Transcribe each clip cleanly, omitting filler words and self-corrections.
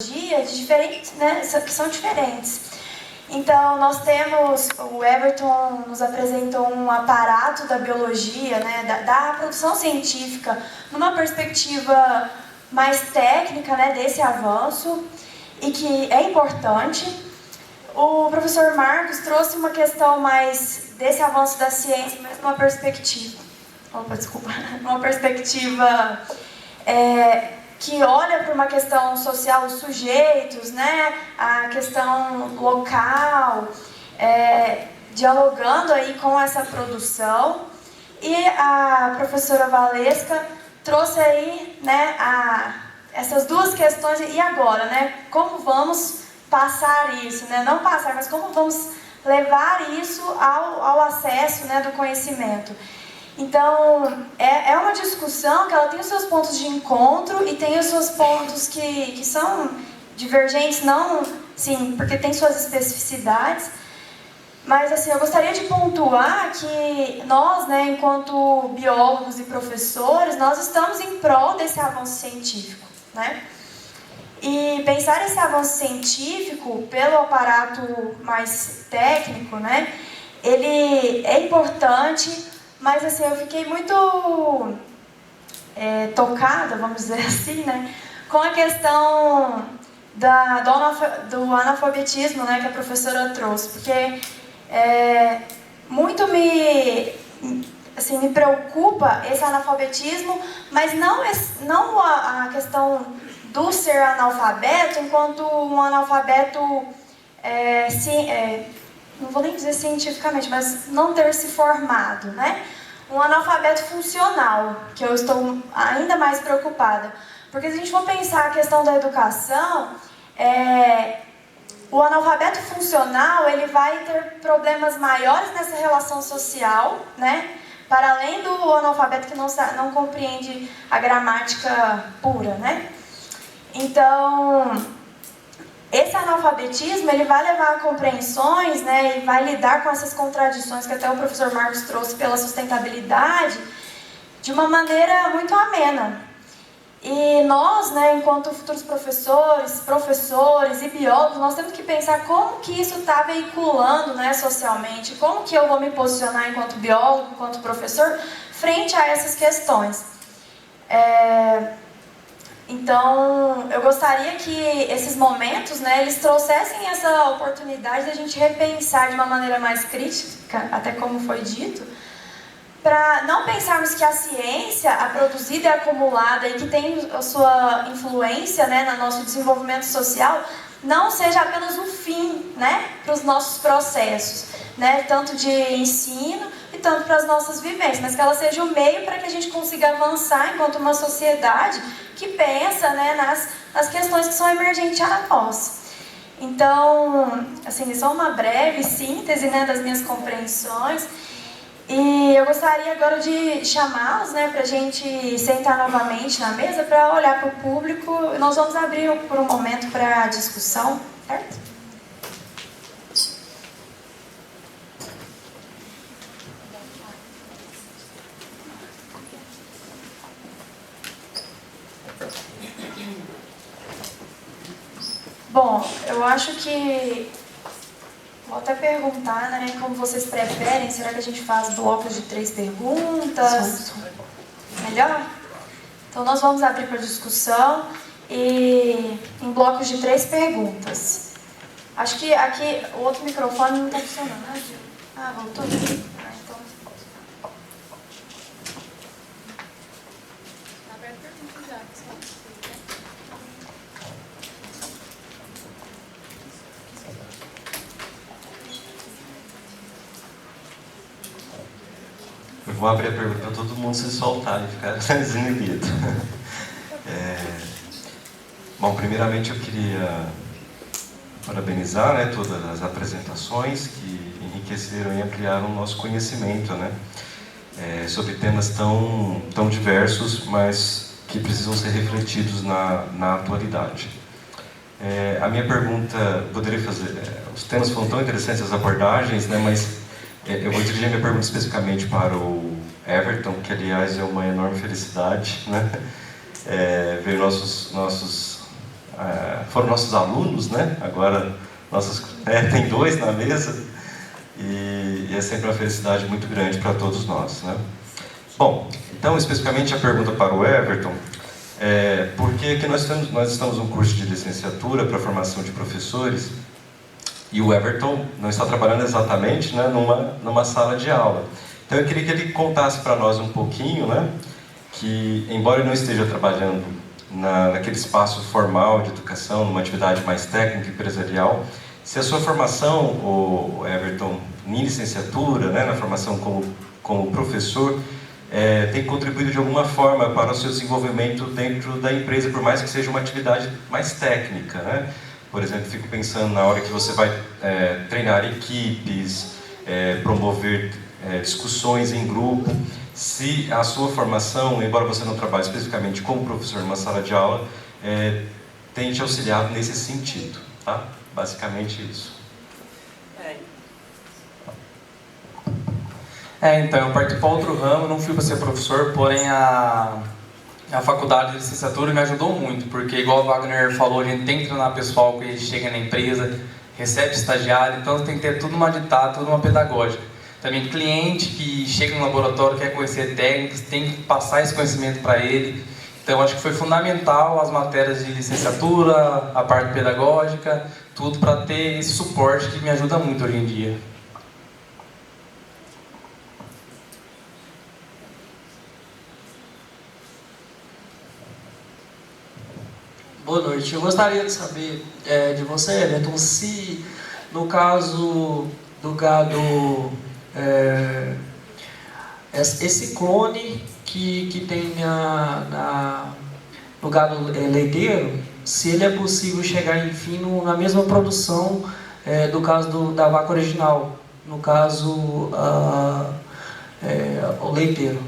de diferentes, né, que são diferentes. Então, nós temos, o Everton nos apresentou um aparato da biologia, né, da produção científica, numa perspectiva mais técnica, né, desse avanço, e que é importante. O professor Marcos trouxe uma questão mais desse avanço da ciência, mas numa perspectiva, uma perspectiva que olha para uma questão social dos sujeitos, né, a questão local, dialogando aí com essa produção. E a professora Valesca trouxe aí, né, essas duas questões. E agora, né, como vamos passar isso, né, não passar, mas como vamos levar isso ao acesso, né, do conhecimento. Então, é uma discussão que ela tem os seus pontos de encontro e tem os seus pontos que são divergentes, não, sim, porque tem suas especificidades. Mas, assim, eu gostaria de pontuar que nós, né, enquanto biólogos e professores, nós estamos em prol desse avanço científico, né? E pensar esse avanço científico pelo aparato mais técnico, né, ele é importante. Mas, assim, eu fiquei muito tocada, vamos dizer assim, né, com a questão do analfabetismo, né, que a professora trouxe, porque muito me preocupa esse analfabetismo, mas não a questão do ser analfabeto enquanto um analfabeto não vou nem dizer cientificamente, mas não ter se formado, né? Um analfabeto funcional, que eu estou ainda mais preocupada. Porque se a gente for pensar a questão da educação, o analfabeto funcional, ele vai ter problemas maiores nessa relação social, né? Para além do analfabeto que não compreende a gramática pura, né? Então, esse analfabetismo, ele vai levar a compreensões, né, e vai lidar com essas contradições que até o professor Marcos trouxe pela sustentabilidade, de uma maneira muito amena. E nós, né, enquanto futuros professores e biólogos, nós temos que pensar como que isso está veiculando, né, socialmente, como que eu vou me posicionar enquanto biólogo, enquanto professor, frente a essas questões. Então, eu gostaria que esses momentos, né, eles trouxessem essa oportunidade de a gente repensar de uma maneira mais crítica, até como foi dito, para não pensarmos que a ciência, a produzida e acumulada, e que tem a sua influência, né, no nosso desenvolvimento social, não seja apenas o fim, né, para os nossos processos, né, tanto de ensino e tanto para as nossas vivências, mas que ela seja o meio para que a gente consiga avançar enquanto uma sociedade que pensa, né, nas questões que são emergentes a nós. Então, assim, só uma breve síntese, né, das minhas compreensões. E eu gostaria agora de chamá-los, né, para a gente sentar novamente na mesa para olhar para o público. Nós vamos abrir por um momento para discussão, certo? Bom, eu acho que... Vou até perguntar, né, como vocês preferem. Será que a gente faz blocos de 3 perguntas? Melhor? Então, nós vamos abrir para discussão e em blocos de 3 perguntas. Acho que aqui o outro microfone não está funcionando, né, Gil? Ah, voltou? Ah, então... Eu vou abrir a pergunta para todo mundo se soltar e ficar desinibido. Bom, primeiramente eu queria parabenizar, né, todas as apresentações que enriqueceram e ampliaram o nosso conhecimento, né, sobre temas tão diversos, mas que precisam ser refletidos na atualidade. A minha pergunta, poderia fazer... os temas foram tão interessantes, as abordagens, né, mas eu vou dirigir a minha pergunta especificamente para o Everton, que, aliás, é uma enorme felicidade, né, ver nossos foram nossos alunos, né? Agora tem 2 na mesa, e é sempre uma felicidade muito grande para todos nós, né? Bom, então especificamente a pergunta para o Everton, por que nós estamos num curso de licenciatura para formação de professores, e o Everton não está trabalhando exatamente, né, numa sala de aula. Então eu queria que ele contasse para nós um pouquinho, né, que embora ele não esteja trabalhando naquele espaço formal de educação, numa atividade mais técnica e empresarial, se a sua formação, o Everton, em licenciatura, né, na formação como professor, tem contribuído de alguma forma para o seu desenvolvimento dentro da empresa, por mais que seja uma atividade mais técnica, né? Por exemplo, fico pensando na hora que você vai treinar equipes, promover discussões em grupo, se a sua formação, embora você não trabalhe especificamente como professor numa sala de aula, tem te auxiliado nesse sentido, tá? Basicamente isso. Então, eu parti para outro ramo, não fui para ser professor, porém a faculdade de licenciatura me ajudou muito, porque igual o Wagner falou, a gente tem que treinar pessoal que chega na empresa, recebe estagiário, então tem que ter tudo uma ditada, tudo uma pedagógica. Também cliente que chega no laboratório, quer conhecer técnicas, tem que passar esse conhecimento para ele. Então acho que foi fundamental as matérias de licenciatura, a parte pedagógica, tudo para ter esse suporte que me ajuda muito hoje em dia. Boa noite. Eu gostaria de saber de você, Everton, se no caso do gado, esse clone que tem no gado leiteiro, se ele é possível chegar, enfim, na mesma produção do caso da vaca original, no caso o leiteiro.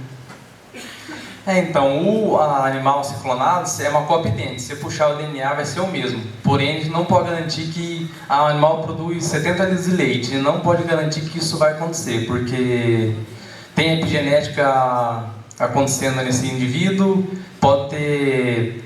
Então, o animal ser clonado é uma cópia idêntica. Se você puxar o DNA, vai ser o mesmo. Porém, a gente não pode garantir que o animal produz 70 litros de leite. A gente não pode garantir que isso vai acontecer, porque tem epigenética acontecendo nesse indivíduo, pode ter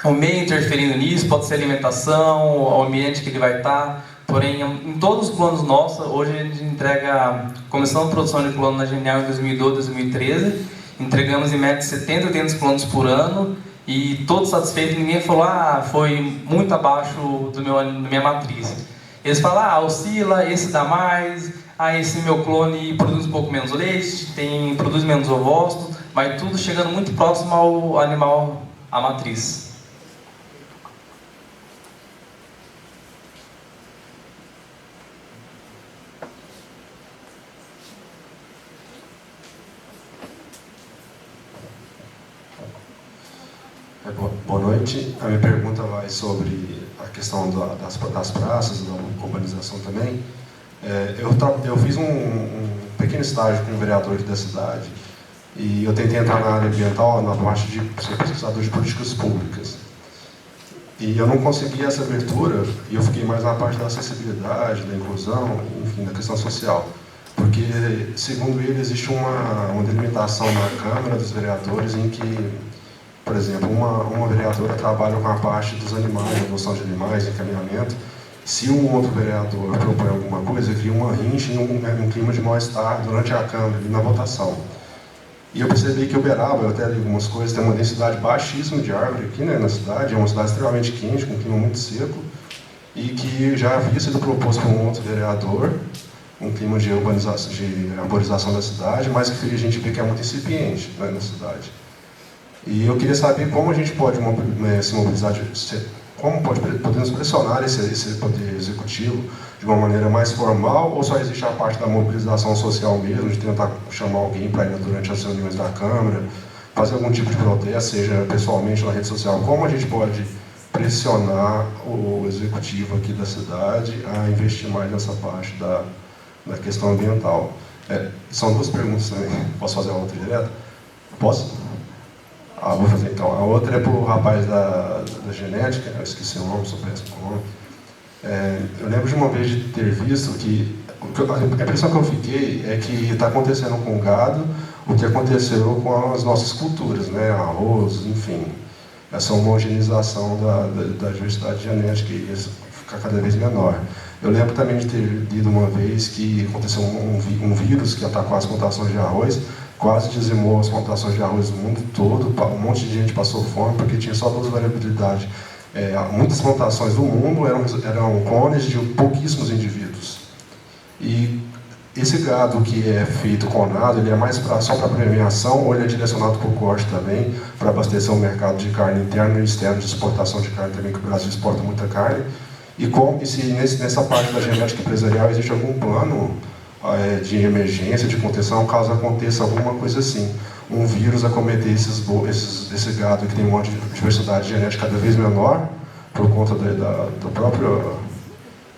o meio interferindo nisso, pode ser alimentação, o ambiente que ele vai estar. Porém, em todos os clonos nossos, hoje a gente entrega, começamos a produção de clone na Genial em 2012, 2013, entregamos em média 70, 80 clones por ano e todos satisfeitos, ninguém falou, foi muito abaixo da minha matriz. Eles falam, oscila, esse dá mais, esse meu clone produz um pouco menos leite, produz menos ovócitos, mas tudo chegando muito próximo ao animal, à matriz. Boa noite. A minha pergunta vai sobre a questão das praças, da urbanização também. Eu fiz um pequeno estágio com um vereador aqui da cidade e eu tentei entrar na área ambiental na parte de ser pesquisador de políticas públicas. E eu não consegui essa abertura e eu fiquei mais na parte da acessibilidade, da inclusão, enfim, da questão social. Porque, segundo ele, existe uma delimitação na Câmara dos Vereadores em que, por exemplo, uma vereadora trabalha com a parte dos animais, adoção de animais, encaminhamento. Se um outro vereador propõe alguma coisa, cria uma rincha e um clima de mal-estar durante a Câmara e na votação. E eu percebi que Uberaba, eu até li algumas coisas, tem uma densidade baixíssima de árvore aqui, né, na cidade, é uma cidade extremamente quente, com um clima muito seco, e que já havia sido proposto por um outro vereador, um clima de arborização da cidade, mas que a gente vê que é muito incipiente, né, na cidade. E eu queria saber como a gente pode se mobilizar, como podemos pressionar esse poder executivo de uma maneira mais formal, ou só existe a parte da mobilização social mesmo, de tentar chamar alguém para ir durante as reuniões da Câmara, fazer algum tipo de protesto, seja pessoalmente ou na rede social. Como a gente pode pressionar o executivo aqui da cidade a investir mais nessa parte da questão ambiental? São duas perguntas também. Posso fazer a outra direto? Posso? Vou fazer então. A outra é para o rapaz da genética, eu esqueci o nome, sou péssimo com o nome. Eu lembro de uma vez de ter visto que a impressão que eu fiquei é que está acontecendo com o gado o que aconteceu com as nossas culturas, né? Arroz, enfim. essa homogeneização da diversidade genética e isso ficar cada vez menor. Eu lembro também de ter lido uma vez que aconteceu um vírus que atacou as plantações de arroz, quase dizimou as plantações de arroz no mundo todo, um monte de gente passou fome porque tinha só 2 variabilidades. Muitas plantações do mundo eram clones de pouquíssimos indivíduos. E esse gado que é feito clonado, ele é mais só para premiação ou ele é direcionado para o corte também, para abastecer o mercado de carne interno e externo de exportação de carne também, que o Brasil exporta muita carne. E se nessa parte da genética empresarial existe algum plano de emergência, de contenção, caso aconteça alguma coisa assim. Um vírus acometer esse gado que tem uma diversidade genética cada vez menor, por conta da própria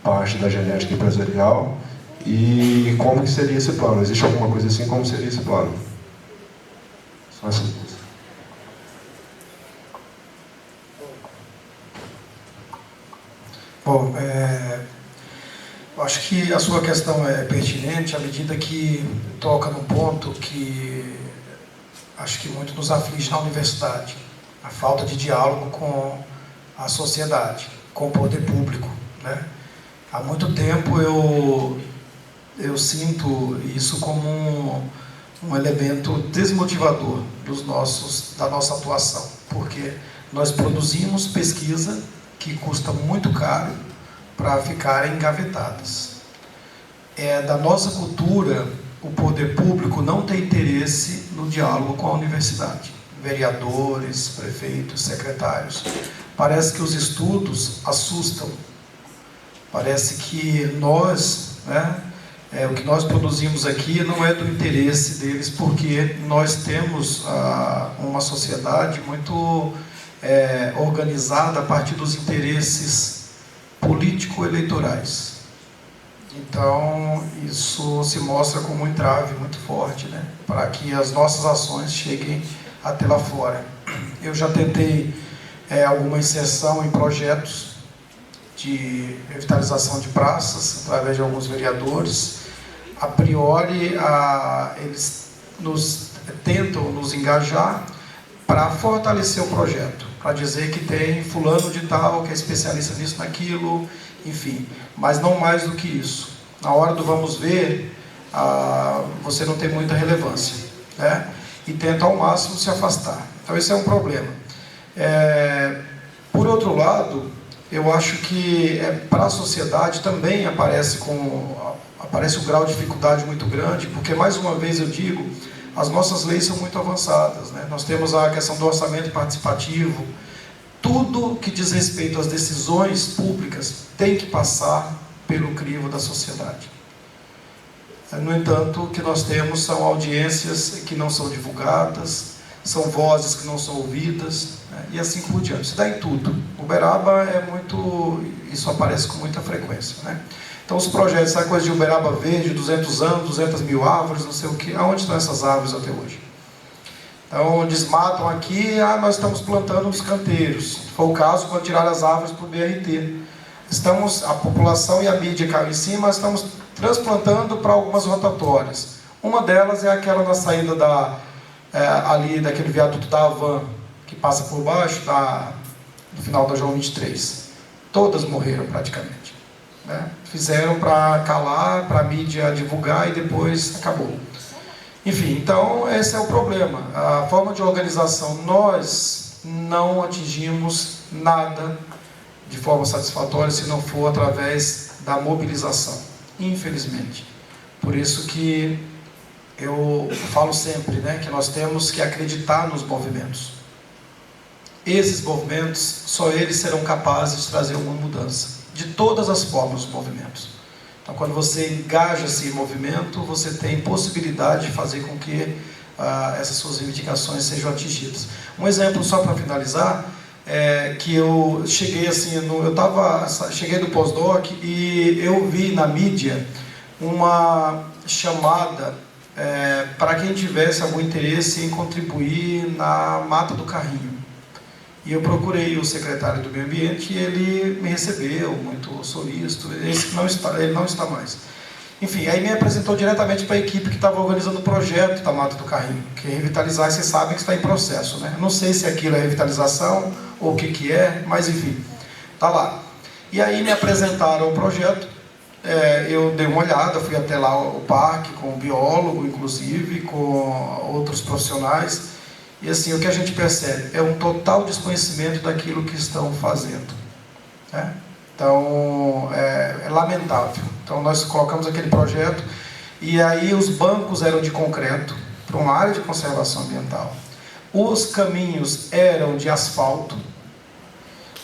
parte da genética empresarial, e como que seria esse plano? Existe alguma coisa assim? Como seria esse plano? Só essas duas. Bom, eu acho que a sua questão é pertinente à medida que toca num ponto que acho que muito nos aflige na universidade, a falta de diálogo com a sociedade, com o poder público, né? Há muito tempo eu sinto isso como um elemento desmotivador da nossa atuação, porque nós produzimos pesquisa que custa muito caro para ficarem engavetadas. Da nossa cultura, o poder público não tem interesse no diálogo com a universidade. Vereadores, prefeitos, secretários. Parece que os estudos assustam. Parece que nós, o que nós produzimos aqui não é do interesse deles, porque nós temos uma sociedade muito organizada a partir dos interesses político-eleitorais. Então, isso se mostra como um entrave muito forte, né, para que as nossas ações cheguem até lá fora. Eu já tentei alguma inserção em projetos de revitalização de praças, através de alguns vereadores. A priori, eles tentam nos engajar para fortalecer o projeto, para dizer que tem fulano de tal, que é especialista nisso, naquilo, enfim, mas não mais do que isso. Na hora do vamos ver, você não tem muita relevância, né? E tenta ao máximo se afastar. Então esse é um problema. Por outro lado, eu acho que para a sociedade também aparece um grau de dificuldade muito grande, porque, mais uma vez eu digo, as nossas leis são muito avançadas, né? Nós temos a questão do orçamento participativo. Tudo que diz respeito às decisões públicas tem que passar pelo crivo da sociedade. No entanto, o que nós temos são audiências que não são divulgadas, são vozes que não são ouvidas, né? E assim por diante. Isso dá em tudo. Uberaba isso aparece com muita frequência, né? Então os projetos, essa coisa de Uberaba Verde, 200 anos, 200 mil árvores, não sei o que, aonde estão essas árvores até hoje? Então desmatam aqui, nós estamos plantando nos canteiros. Foi o caso quando tiraram as árvores para o BRT. A população e a mídia caiu em cima, estamos transplantando para algumas rotatórias. Uma delas é aquela na saída ali daquele viaduto da Havan, que passa por baixo no final da João 23. Todas morreram praticamente, né? Fizeram para calar, para a mídia divulgar e depois acabou. Enfim, então esse é o problema. A forma de organização, nós não atingimos nada de forma satisfatória se não for através da mobilização, infelizmente. Por isso que eu falo sempre, né, que nós temos que acreditar nos movimentos. Esses movimentos, só eles serão capazes de trazer uma mudança, de todas as formas dos movimentos. Então, quando você engaja-se em movimento, você tem possibilidade de fazer com que essas suas reivindicações sejam atingidas. Um exemplo, só para finalizar, que eu cheguei assim, cheguei do pós-doc e eu vi na mídia uma chamada para quem tivesse algum interesse em contribuir na Mata do Carrinho. E eu procurei o secretário do Meio Ambiente e ele me recebeu, muito solícito. Ele não está mais. Enfim, aí me apresentou diretamente para a equipe que estava organizando o projeto da Mata do Carrinho, que é revitalizar, e vocês sabem que está em processo, né? Não sei se aquilo é revitalização ou o que é, mas enfim, está lá. E aí me apresentaram o projeto, eu dei uma olhada, fui até lá o parque, com o biólogo, inclusive, com outros profissionais, e assim, o que a gente percebe é um total desconhecimento daquilo que estão fazendo, né? Então, é lamentável. Então, nós colocamos aquele projeto e aí os bancos eram de concreto para uma área de conservação ambiental. Os caminhos eram de asfalto.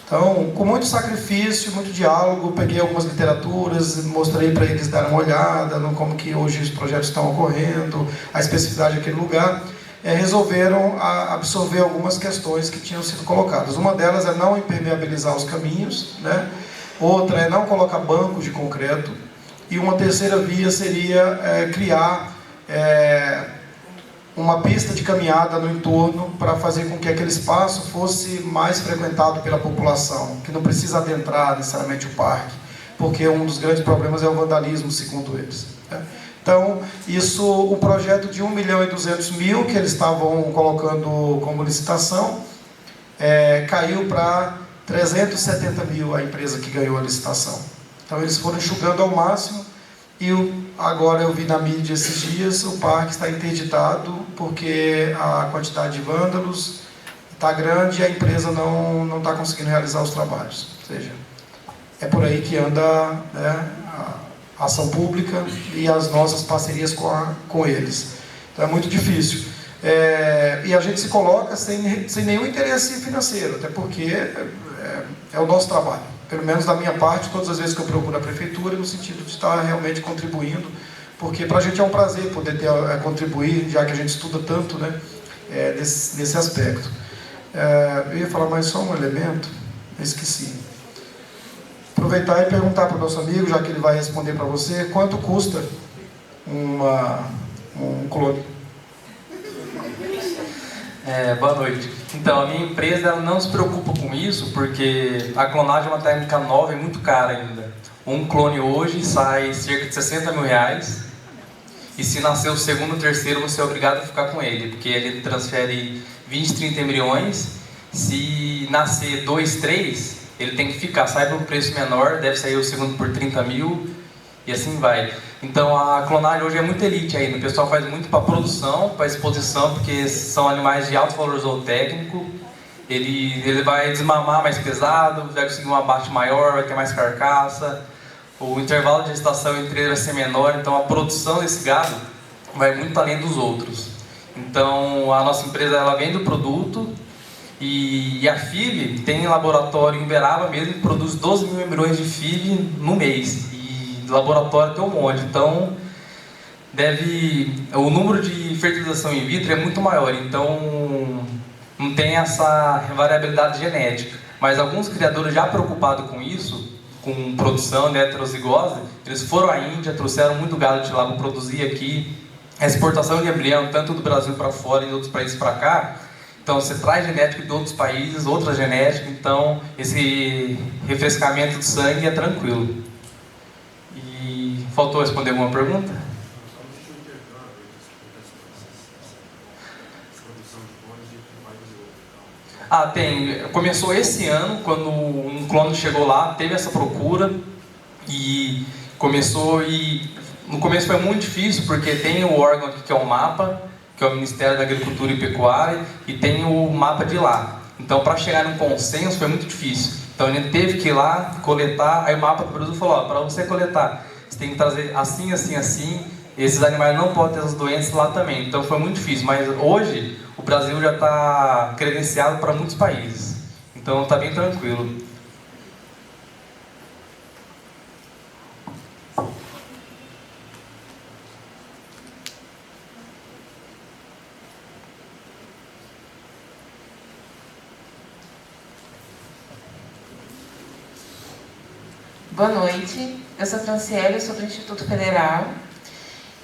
Então, com muito sacrifício, muito diálogo, peguei algumas literaturas, mostrei para eles darem uma olhada no como que hoje os projetos estão ocorrendo, a especificidade daquele lugar. Resolveram absorver algumas questões que tinham sido colocadas. Uma delas é não impermeabilizar os caminhos, né? Outra é não colocar bancos de concreto, e uma terceira via seria criar uma pista de caminhada no entorno para fazer com que aquele espaço fosse mais frequentado pela população, que não precisa adentrar necessariamente o parque, porque um dos grandes problemas é o vandalismo, segundo eles, né? Então, o projeto de 1.200.000 que eles estavam colocando como licitação, caiu para 370.000 a empresa que ganhou a licitação. Então eles foram enxugando ao máximo, e agora eu vi na mídia esses dias, o parque está interditado porque a quantidade de vândalos está grande e a empresa não está conseguindo realizar os trabalhos. Ou seja, é por aí que anda, né, a ação pública e as nossas parcerias com eles. Então é muito difícil. E a gente se coloca sem nenhum interesse financeiro, até porque é o nosso trabalho. Pelo menos da minha parte, todas as vezes que eu procuro a prefeitura, no sentido de estar realmente contribuindo, porque para a gente é um prazer poder contribuir, já que a gente estuda tanto, né, nesse aspecto. Eu ia falar mais só um elemento, eu esqueci. Aproveitar e perguntar para o nosso amigo, já que ele vai responder para você, quanto custa um clone? Boa noite. Então, a minha empresa ela não se preocupa com isso, porque a clonagem é uma técnica nova e muito cara ainda. Um clone hoje sai cerca de 60 mil reais, e se nascer o segundo ou terceiro, você é obrigado a ficar com ele, porque ele transfere 20, 30 embriões. Se nascer 2, 3, ele tem que ficar, sai por um preço menor, deve sair o segundo por 30 mil, e assim vai. Então a clonagem hoje é muito elite ainda, o pessoal faz muito para produção, para exposição, porque são animais de alto valor zootécnico. Ele vai desmamar mais pesado, vai conseguir um abate maior, vai ter mais carcaça, o intervalo de gestação entre eles vai ser menor, então a produção desse gado vai muito além dos outros. Então a nossa empresa ela vende o produto, e a FIV tem laboratório em Uberaba mesmo, que produz 12 mil embriões de FIV no mês. Laboratório tem um monte, então o número de fertilização in vitro é muito maior, então não tem essa variabilidade genética. Mas alguns criadores já preocupados com isso, com produção de heterozigose, eles foram à Índia, trouxeram muito gado de lá para produzir aqui. A exportação de embrião, tanto do Brasil para fora e de outros países para cá, então você traz genética de outros países, outra genética, então esse refrescamento de sangue é tranquilo. Faltou responder alguma pergunta? Tem. Começou esse ano, quando um clone chegou lá, teve essa procura e começou. E no começo foi muito difícil, porque tem o órgão aqui que é o MAPA, que é o Ministério da Agricultura e Pecuária, e tem o mapa de lá. Então, para chegar num consenso foi muito difícil. Então, ele teve que ir lá coletar. Aí o mapa do Brasil falou: para você coletar, você tem que trazer assim, assim, assim. Esses animais não podem ter essas doenças lá também. Então foi muito difícil. Mas hoje o Brasil já está credenciado para muitos países. Então está bem tranquilo. Boa noite, eu sou Franciele, eu sou do Instituto Federal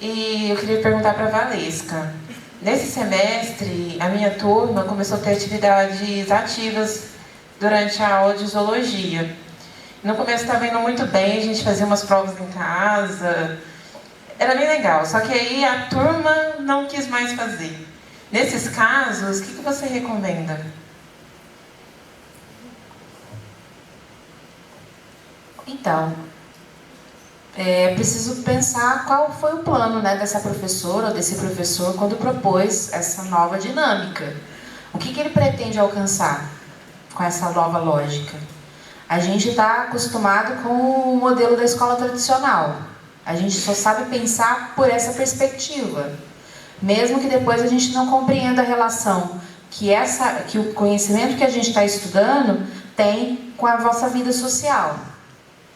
e eu queria perguntar para a Valesca. Nesse semestre, a minha turma começou a ter atividades ativas durante a aula de zoologia. No começo estava indo muito bem, a gente fazia umas provas em casa era bem legal, só que aí a turma não quis mais fazer. Nesses casos, o que você recomenda? Então, é preciso pensar qual foi o plano, né, dessa professora ou desse professor quando propôs essa nova dinâmica. O que ele pretende alcançar com essa nova lógica? A gente está acostumado com o modelo da escola tradicional. A gente só sabe pensar por essa perspectiva. Mesmo que depois a gente não compreenda a relação que o conhecimento que a gente está estudando tem com a vossa vida social.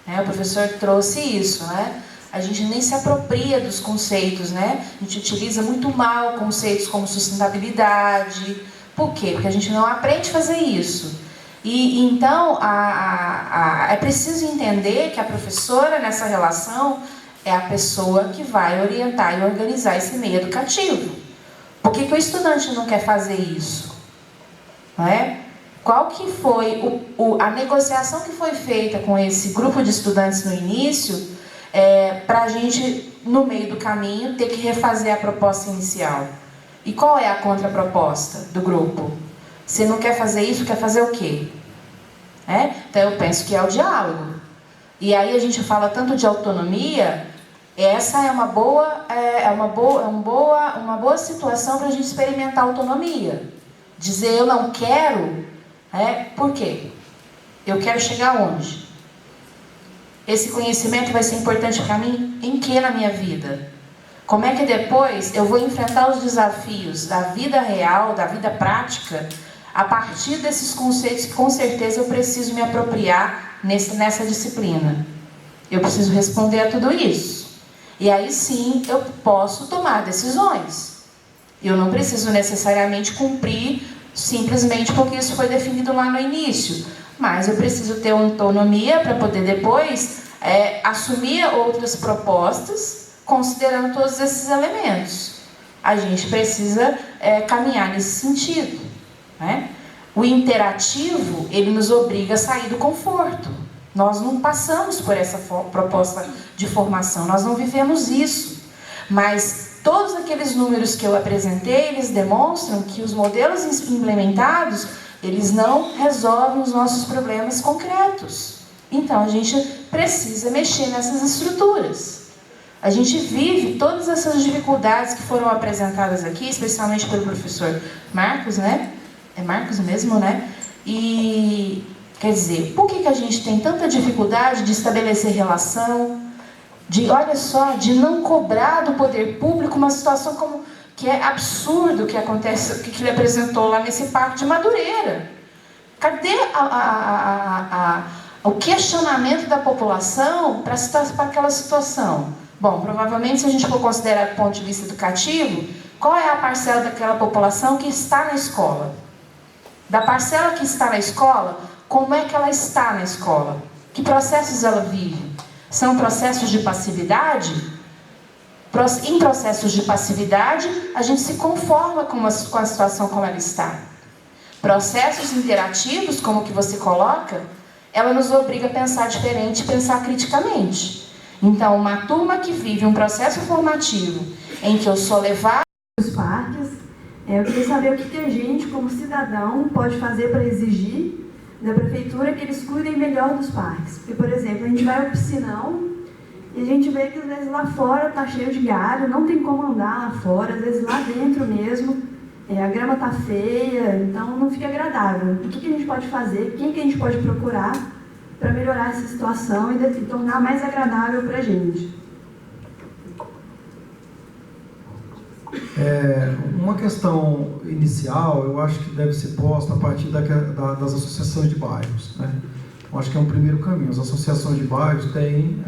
O professor trouxe isso, né? A gente nem se apropria dos conceitos, né? A gente utiliza muito mal conceitos como sustentabilidade. Por quê? Porque a gente não aprende a fazer isso. E então, é preciso entender que a professora, nessa relação, é a pessoa que vai orientar e organizar esse meio educativo. Por que o estudante não quer fazer isso? Não é? Qual que foi a negociação que foi feita com esse grupo de estudantes no início, para a gente, no meio do caminho, ter que refazer a proposta inicial? E qual é a contraproposta do grupo? Se não quer fazer isso, quer fazer o quê? Então eu penso que é o diálogo. E aí a gente fala tanto de autonomia, essa é uma boa situação para a gente experimentar autonomia. Dizer eu não quero, por quê? Eu quero chegar onde? Esse conhecimento vai ser importante para mim em que na minha vida? Como é que depois eu vou enfrentar os desafios da vida real, da vida prática, a partir desses conceitos que com certeza eu preciso me apropriar nessa disciplina? Eu preciso responder a tudo isso. E aí sim eu posso tomar decisões. Eu não preciso necessariamente cumprir simplesmente porque isso foi definido lá no início. Mas eu preciso ter autonomia para poder depois assumir outras propostas, considerando todos esses elementos. A gente precisa caminhar nesse sentido. O interativo, ele nos obriga a sair do conforto. Nós não passamos por essa proposta de formação, nós não vivemos isso. Mas todos aqueles números que eu apresentei, eles demonstram que os modelos implementados, eles não resolvem os nossos problemas concretos. Então, a gente precisa mexer nessas estruturas. A gente vive todas essas dificuldades que foram apresentadas aqui, especialmente pelo professor Marcos, né? É Marcos mesmo, né? E, quer dizer, por que a gente tem tanta dificuldade de estabelecer relação, olha só, de não cobrar do poder público uma situação como que é absurdo o que acontece, que ele apresentou lá nesse Parque de Madureira. Cadê o questionamento da população para aquela situação? Bom, provavelmente, se a gente for considerar do ponto de vista educativo, qual é a parcela daquela população que está na escola? Da parcela que está na escola, como é que ela está na escola? Que processos ela vive? São processos de passividade? Em processos de passividade, a gente se conforma com a situação como ela está. Processos interativos, como o que você coloca, ela nos obriga a pensar diferente, pensar criticamente. Então, uma turma que vive um processo formativo em que eu sou levada os parques, eu queria saber o que a gente, como cidadão, pode fazer para exigir da prefeitura que eles cuidem melhor dos parques. Porque, por exemplo, a gente vai ao piscinão e a gente vê que às vezes lá fora está cheio de galho, não tem como andar lá fora, às vezes lá dentro mesmo, a grama está feia, então não fica agradável. O que a gente pode fazer, quem que a gente pode procurar para melhorar essa situação e tornar mais agradável para a gente? Uma questão inicial, eu acho que deve ser posta a partir das associações de bairros, né? Eu acho que é um primeiro caminho. As associações de bairros têm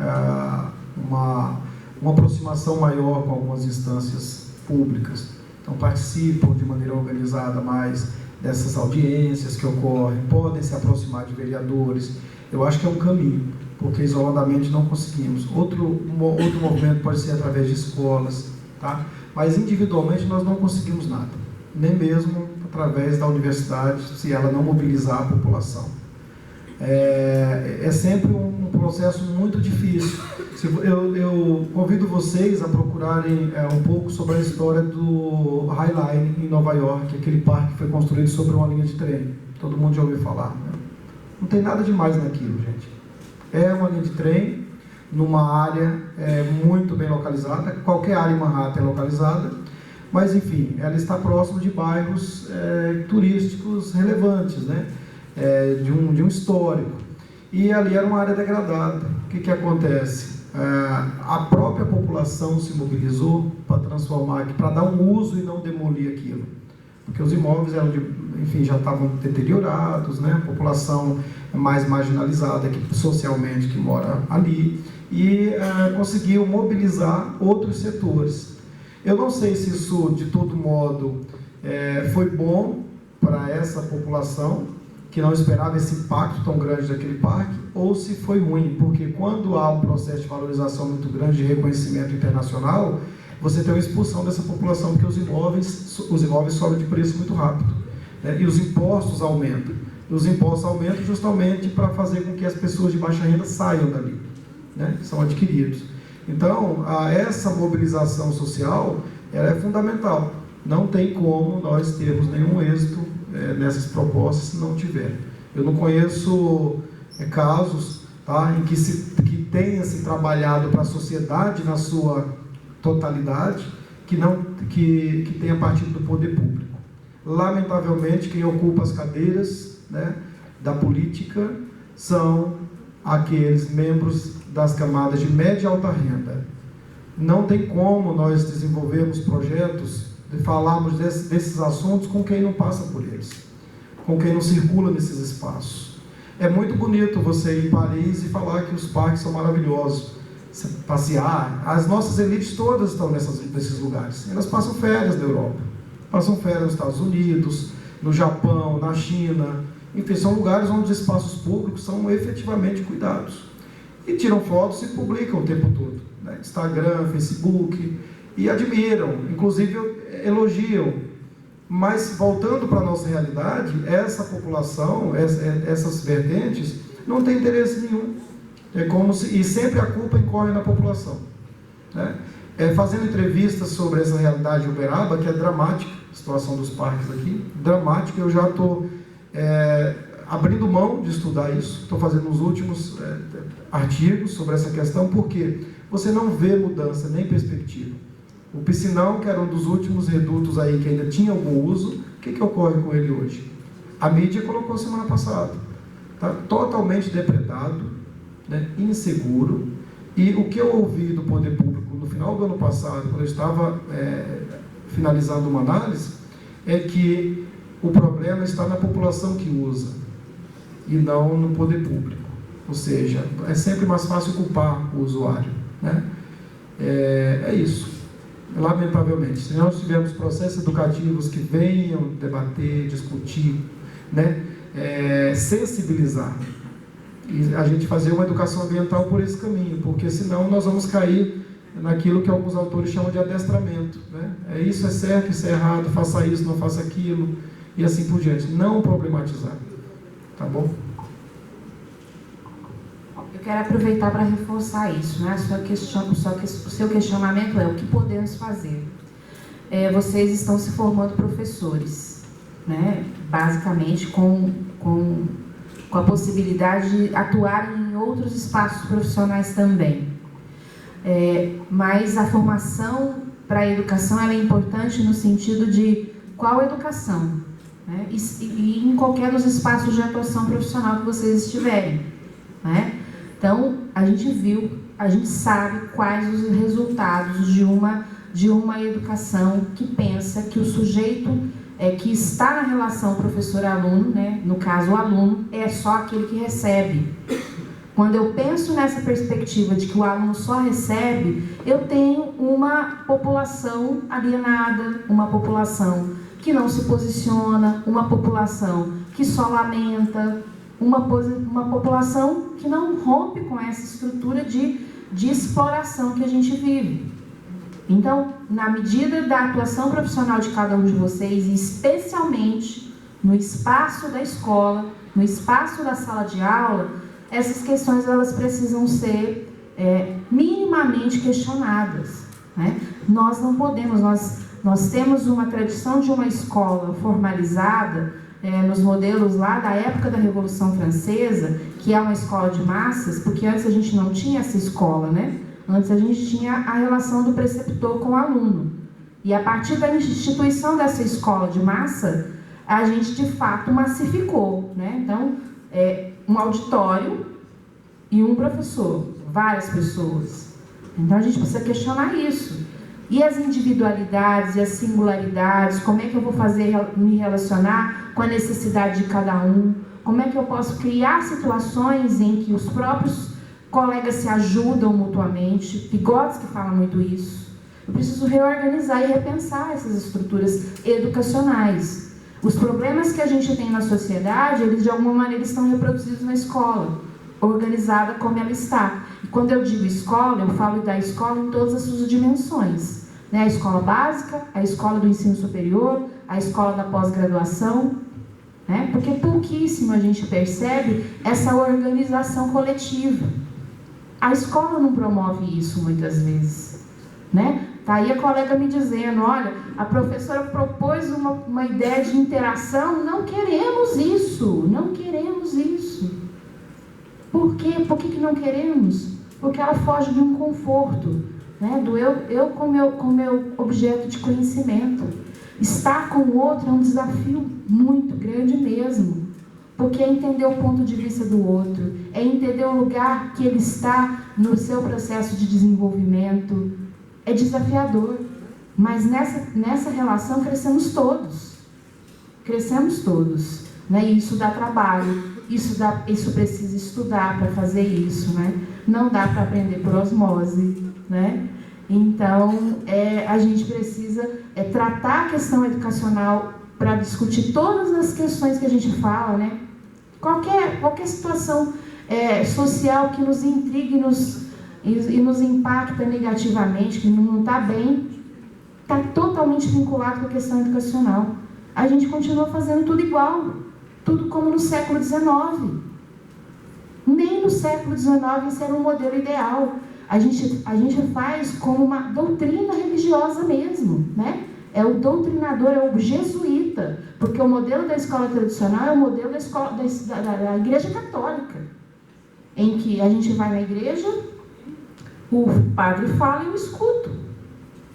uma aproximação maior com algumas instâncias públicas. Então, participam de maneira organizada mais dessas audiências que ocorrem, podem se aproximar de vereadores. Eu acho que é um caminho, porque isoladamente não conseguimos. Outro movimento pode ser através de escolas, tá? Mas individualmente nós não conseguimos nada, nem mesmo através da universidade, se ela não mobilizar a população. É sempre um processo muito difícil. Eu convido vocês a procurarem um pouco sobre a história do High Line em Nova York, aquele parque que foi construído sobre uma linha de trem. Todo mundo já ouviu falar, né? Não tem nada demais naquilo, gente. É uma linha de trem numa área muito bem localizada. Qualquer área em Manhattan é localizada, mas enfim, ela está próximo de bairros turísticos relevantes, né? De um histórico. E ali era uma área degradada. O que acontece? A própria população se mobilizou para transformar aqui, para dar um uso e não demolir aquilo. Porque os imóveis eram enfim, já estavam deteriorados, né? A população mais marginalizada socialmente que mora ali, e conseguiu mobilizar outros setores. Eu não sei se isso, de todo modo, foi bom para essa população, que não esperava esse impacto tão grande daquele parque, ou se foi ruim, porque quando há um processo de valorização muito grande de reconhecimento internacional, você tem uma expulsão dessa população, porque os imóveis sobem de preço muito rápido, né? E os impostos aumentam. E os impostos aumentam justamente para fazer com que as pessoas de baixa renda saiam dali, né? São adquiridos. Então, essa mobilização social ela é fundamental. Não tem como nós termos nenhum êxito nessas propostas se não tiver. Eu não conheço casos, tá, em que tenha se trabalhado para a sociedade na sua totalidade, que tenha partido do poder público. Lamentavelmente, quem ocupa as cadeiras, né, da política são aqueles membros das camadas de média e alta renda. Não tem como nós desenvolvermos projetos de falarmos desses assuntos com quem não passa por eles, com quem não circula nesses espaços. É muito bonito você ir em Paris e falar que os parques são maravilhosos, passear. As nossas elites todas estão nesses lugares. Elas passam férias na Europa, passam férias nos Estados Unidos, no Japão, na China. Enfim, são lugares onde os espaços públicos são efetivamente cuidados. E tiram fotos e publicam o tempo todo, né? Instagram, Facebook, e admiram, inclusive elogiam. Mas, voltando para a nossa realidade, essa população, essas vertentes, não tem interesse nenhum. E sempre a culpa incorre na população, né? Fazendo entrevistas sobre essa realidade de Uberaba, que é dramática, a situação dos parques aqui, dramática, eu já estou abrindo mão de estudar isso, estou fazendo os últimos artigos sobre essa questão, porque você não vê mudança nem perspectiva. O Piscinão, que era um dos últimos redutos aí que ainda tinha algum uso, o que ocorre com ele hoje? A mídia colocou semana passada. Está totalmente depredado, né, inseguro, e o que eu ouvi do poder público no final do ano passado, quando eu estava finalizando uma análise, é que o problema está na população que usa, e não no poder público. Ou seja, é sempre mais fácil culpar o usuário, né? É isso. Lamentavelmente, se nós tivermos processos educativos que venham debater, discutir, né, sensibilizar, e a gente fazer uma educação ambiental por esse caminho, porque senão nós vamos cair naquilo que alguns autores chamam de adestramento, né? Isso é certo, isso é errado, faça isso, não faça aquilo, e assim por diante. Não problematizar, tá bom? Eu quero aproveitar para reforçar isso, né? O seu questionamento é o que podemos fazer. Vocês estão se formando professores, né? Basicamente com a possibilidade de atuar em outros espaços profissionais também. Mas a formação para a educação ela é importante no sentido de qual educação, né? E em qualquer dos espaços de atuação profissional que vocês estiverem, né? Então, a gente sabe quais os resultados de uma educação que pensa que o sujeito que está na relação professor-aluno, né, no caso o aluno, é só aquele que recebe. Quando eu penso nessa perspectiva de que o aluno só recebe, eu tenho uma população alienada, uma população que não se posiciona, uma população que só lamenta, uma população que não rompe com essa estrutura de exploração que a gente vive. Então, na medida da atuação profissional de cada um de vocês, e especialmente no espaço da escola, no espaço da sala de aula, essas questões elas precisam ser minimamente questionadas, né? Nós não podemos, nós temos uma tradição de uma escola formalizada nos modelos lá da época da Revolução Francesa, que é uma escola de massas, porque antes a gente não tinha essa escola, né? Antes a gente tinha a relação do preceptor com o aluno. E a partir da instituição dessa escola de massa, a gente de fato massificou, né? Então, um auditório e um professor, várias pessoas. Então a gente precisa questionar isso. E as individualidades e as singularidades, como é que eu vou me relacionar com a necessidade de cada um? Como é que eu posso criar situações em que os próprios colegas se ajudam mutuamente? Vygotsky fala muito isso. Eu preciso reorganizar e repensar essas estruturas educacionais. Os problemas que a gente tem na sociedade, eles de alguma maneira estão reproduzidos na escola, organizada como ela está. E quando eu digo escola, eu falo da escola em todas as suas dimensões, né? A escola básica, a escola do ensino superior, a escola da pós-graduação, né? Porque pouquíssimo a gente percebe essa organização coletiva. A escola não promove isso muitas vezes, né? Tá aí a colega me dizendo, olha, a professora propôs uma ideia de interação, não queremos isso, não queremos isso. Por quê? Por que não queremos? Porque ela foge de um conforto, né? Do eu com meu objeto de conhecimento. Estar com o outro é um desafio muito grande mesmo, porque é entender o ponto de vista do outro, é entender o lugar que ele está no seu processo de desenvolvimento. É desafiador, mas nessa relação crescemos todos, né? E isso dá trabalho, isso precisa estudar para fazer isso, né? Não dá para aprender por osmose, né? Então, a gente precisa tratar a questão educacional para discutir todas as questões que a gente fala, né? Qualquer situação social que nos intrigue e nos impacta negativamente, que não está bem, está totalmente vinculado com a questão educacional. A gente continua fazendo tudo igual, tudo como no século XIX. Nem no século XIX isso era um modelo ideal. A gente faz como uma doutrina religiosa mesmo, né? É o doutrinador, é o jesuíta, porque o modelo da escola tradicional é o modelo da Igreja Católica, em que a gente vai na igreja, o padre fala e eu escuto.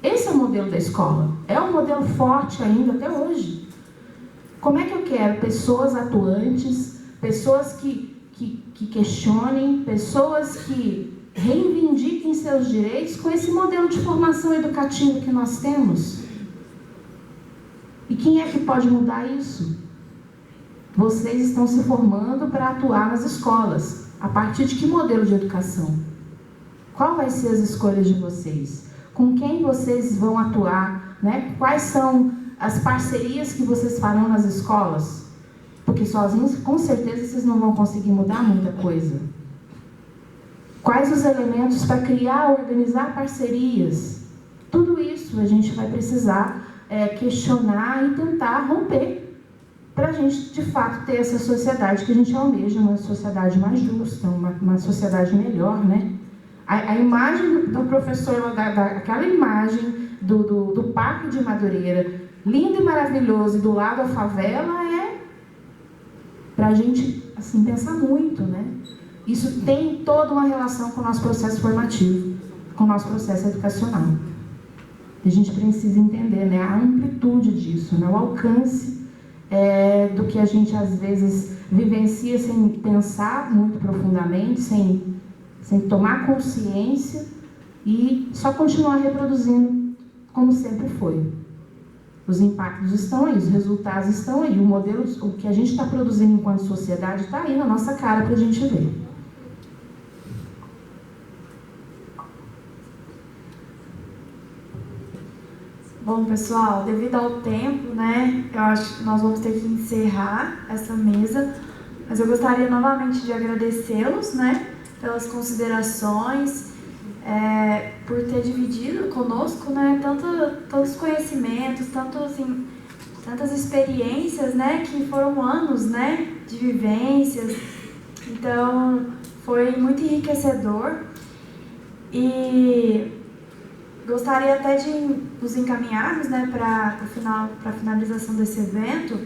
Esse é o modelo da escola. É um modelo forte ainda até hoje. Como é que eu quero pessoas atuantes, pessoas que questionem, pessoas que reivindiquem seus direitos com esse modelo de formação educativa que nós temos? E quem é que pode mudar isso? Vocês estão se formando para atuar nas escolas. A partir de que modelo de educação? Qual vai ser as escolhas de vocês? Com quem vocês vão atuar, né? Quais são as parcerias que vocês farão nas escolas? Porque sozinhos, com certeza, vocês não vão conseguir mudar muita coisa. Quais os elementos para criar, organizar parcerias? Tudo isso a gente vai precisar questionar e tentar romper, para a gente, de fato, ter essa sociedade que a gente almeja, uma sociedade mais justa, uma sociedade melhor, né? A imagem do professor, aquela imagem do Parque de Madureira, lindo e maravilhoso, e do lado a favela, para a gente assim, pensar muito, né? Isso tem toda uma relação com o nosso processo formativo, com o nosso processo educacional. A gente precisa entender, né, a amplitude disso, né, o alcance do que a gente, às vezes, vivencia sem pensar muito profundamente, sem tomar consciência e só continuar reproduzindo como sempre foi. Os impactos estão aí, os resultados estão aí, o modelo, o que a gente está produzindo enquanto sociedade está aí na nossa cara para a gente ver. Bom, pessoal, devido ao tempo, né, eu acho que nós vamos ter que encerrar essa mesa, mas eu gostaria novamente de agradecê-los, né, pelas considerações, por ter dividido conosco, né, tantos conhecimentos, tanto assim, tantas experiências, né, que foram anos, né, de vivências. Então, foi muito enriquecedor. E gostaria até de nos encaminharmos, né, para a finalização desse evento.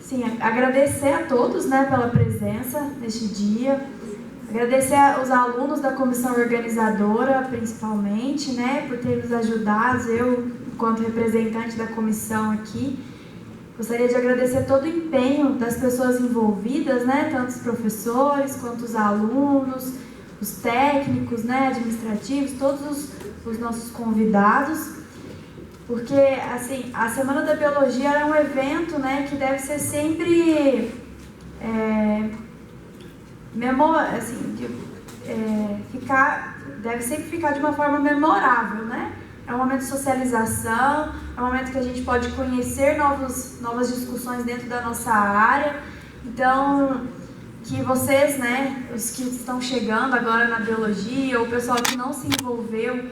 Sim, agradecer a todos, né, pela presença neste dia. Agradecer aos alunos da comissão organizadora, principalmente, né, por ter nos ajudado. Eu, enquanto representante da comissão aqui, gostaria de agradecer todo o empenho das pessoas envolvidas, né, tanto os professores quanto os alunos, os técnicos, né, administrativos, todos os nossos convidados, porque assim, a Semana da Biologia é um evento, né, que deve ser sempre deve sempre ficar de uma forma memorável, né? É um momento de socialização, é um momento que a gente pode conhecer novas discussões dentro da nossa área. Então, que vocês, né, os que estão chegando agora na biologia, ou o pessoal que não se envolveu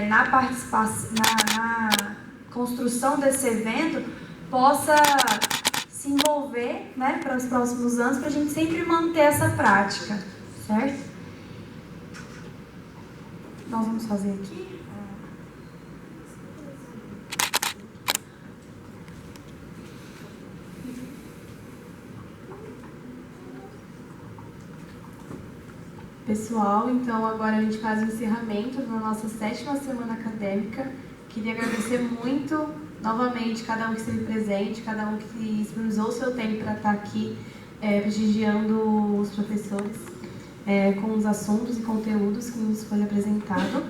na participação, na construção desse evento, possa se envolver, né, para os próximos anos, para a gente sempre manter essa prática, certo? Nós vamos fazer aqui. Pessoal, então agora a gente faz o encerramento da nossa 7ª semana acadêmica. Queria agradecer muito, novamente, cada um que esteve presente, cada um que disponibilizou o seu tempo para estar aqui prestigiando os professores com os assuntos e conteúdos que nos foi apresentado.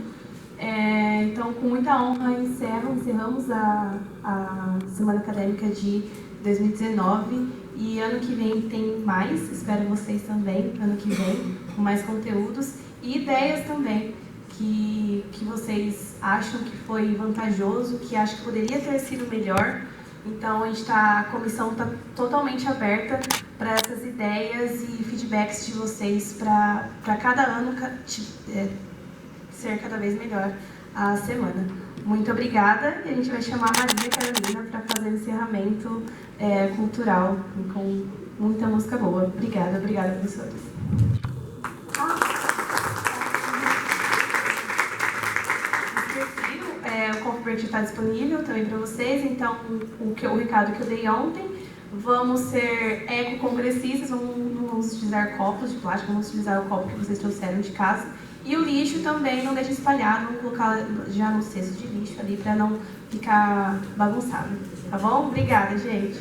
Então, com muita honra, encerramos a semana acadêmica de 2019 e ano que vem tem mais, espero vocês também, ano que vem, com mais conteúdos e ideias também que vocês acham que foi vantajoso, que acham que poderia ter sido melhor. Então a comissão está totalmente aberta para essas ideias e feedbacks de vocês para cada ano ser cada vez melhor a semana. Muito obrigada e a gente vai chamar a Maria Carolina para fazer o encerramento cultural com muita música boa. Obrigada, professores. O Convert está disponível também para vocês, então o recado que eu dei ontem, vamos ser ecocongressistas, não vamos utilizar copos de plástico, vamos utilizar o copo que vocês trouxeram de casa. E o lixo também não deixe espalhado, vamos colocar já no cesto de lixo ali para não ficar bagunçado, tá bom? Obrigada, gente.